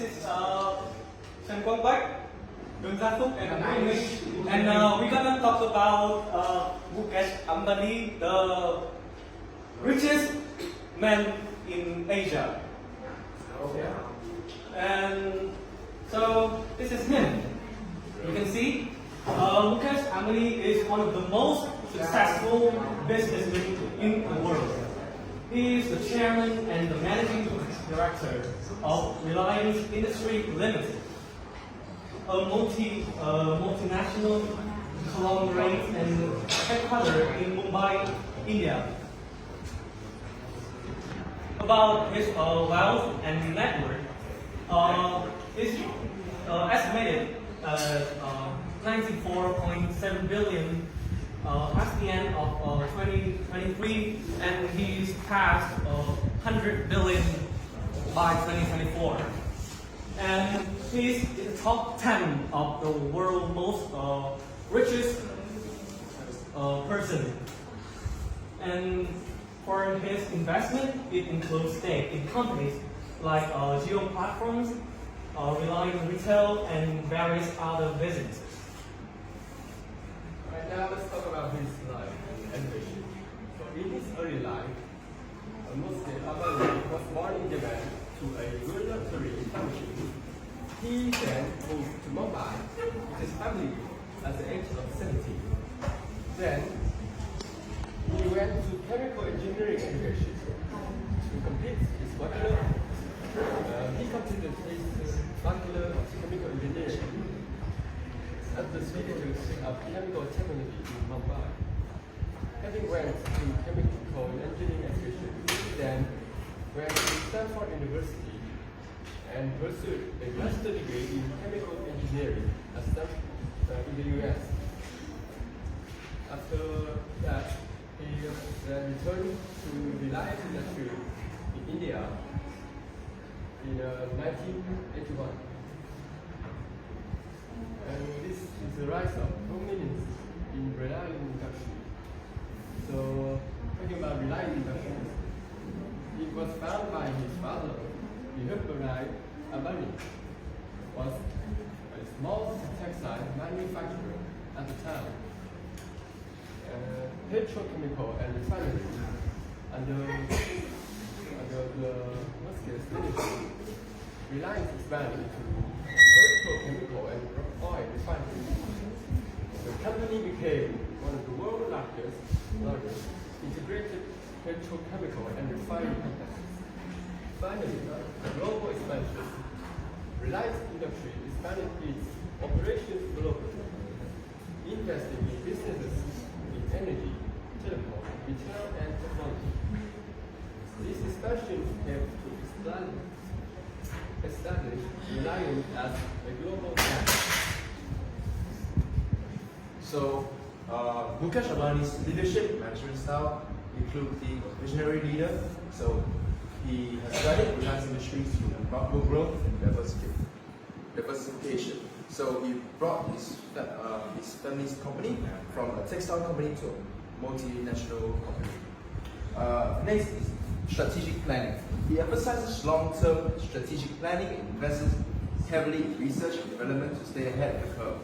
is and we're gonna talk about Mukesh Ambani, the richest man in Asia. Okay. And so this is him. You can see Mukesh Ambani is one of the most successful businessmen in the world. He is the chairman and the managing director of Reliance Industry Limited, a multinational conglomerate and headquartered in Mumbai, India. About his wealth and net worth is estimated as 94.7 billion at the end of 2023, and he's past 100 billion by 2024. And he's in the top 10 of the world's most richest person. And for his investment, it includes stake in companies like Geo Platforms, Reliance Retail, and various other businesses. Right now, let's talk about his life and education. So, in his early life, Mukesh Ambani was born in Japan to a military family. He then moved to Mumbai with his family at the age of 17. Then, he went to chemical engineering education to complete his bachelor. He completed his bachelor of chemical engineering at the Institute of Chemical Technology in Mumbai. Having went to chemical engineering education, he then went to Stanford University and pursued a master's degree in chemical engineering in the US. After that, he then returned to Reliance Industry in India in 1981. And this is the rise of prominence in Reliance industry. So, talking about Reliance industry, it was founded by his father, Mukesh Ambani, was a small textile manufacturer at the time. Petrochemical and refinery under the Mukesh leadership, Reliance expanded into petrochemical and oil refinery. The company became one of the world's largest integrated petrochemical and refinery companies. Finally, global expansion. Reliance Industry expanded its operations globally, investing in businesses in energy, telecom, retail, and technology. This expansion helped to establish Reliance as a global brand. So, Mukesh Ambani's leadership management style includes the visionary leader. So, he has guided Reliance Industries through remarkable growth and diversification. So, he brought his family's company from a textile company to a multinational company. Next is strategic planning. He emphasizes long-term strategic planning and invests heavily in research and development to stay ahead of the curve.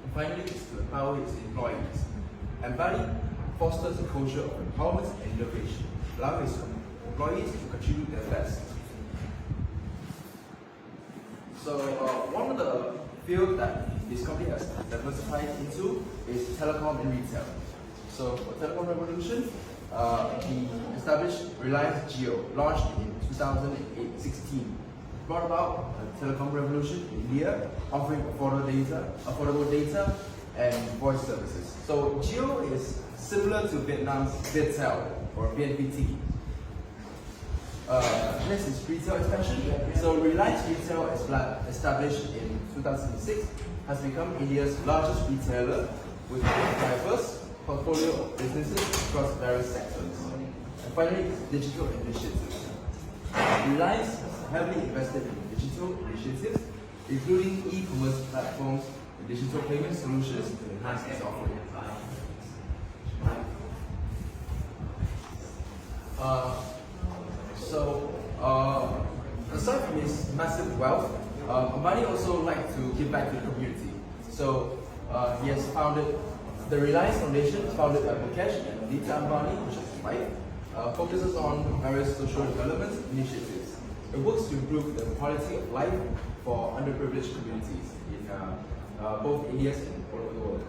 And finally, is to empower his employees. Ambani fosters a culture of empowerment and innovation, allowing his employees to contribute their best. So, one of the fields that this company has diversified into is telecom and retail. So, for telecom revolution, he established Reliance Jio, launched in 2016. Brought about a telecom revolution in India, offering affordable data and voice services. So Jio is similar to Vietnam's Viettel or VNPT. Next is retail expansion. So Reliance Retail, established in 2006, has become India's largest retailer with a diverse portfolio of businesses across various sectors. And finally, digital initiatives. Reliance has heavily invested in digital initiatives, including e-commerce platforms and digital payment solutions to enhance its offering. aside from his massive wealth, Ambani also liked to give back to the community. So he has founded the Reliance Foundation, founded by Mukesh and Lita Ambani, which is his wife, focuses on various social development initiatives. It works to improve the quality of life for underprivileged communities in both India and all over the world.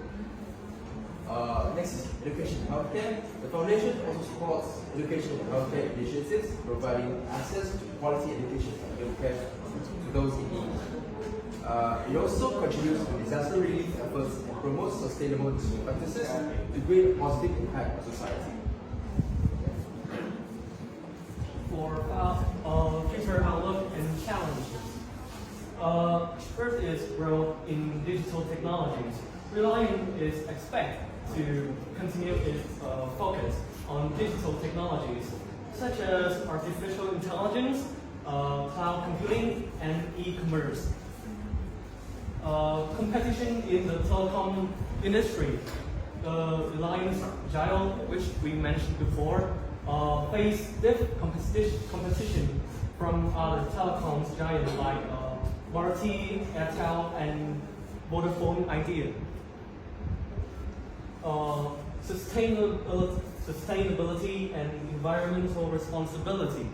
Next is education and healthcare. The foundation also supports education and healthcare initiatives, providing access to quality education and healthcare to those in need. It also contributes to disaster relief efforts and promotes sustainable practices to create a positive impact on society. For future outlook and challenges. First is growth in digital technologies. Reliance is expected to continue its focus on digital technologies such as artificial intelligence, cloud computing, and e-commerce. Competition in the telecom industry. The Reliance Giant, which we mentioned before, face stiff competition from other telecoms giants like Bharti, Airtel, and Vodafone Idea. Sustainability and environmental responsibility.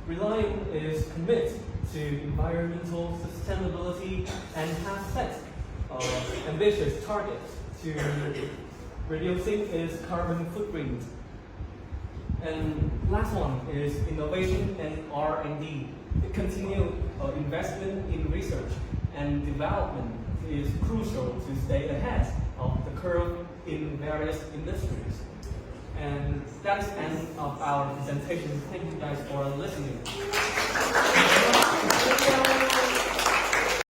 Reliance is committed to environmental sustainability and has set ambitious targets to reducing its carbon footprint. And last one is innovation and R&D. The continued investment in research and development is crucial to stay ahead of the curve in various industries. And that's the end of our presentation. Thank you guys for listening.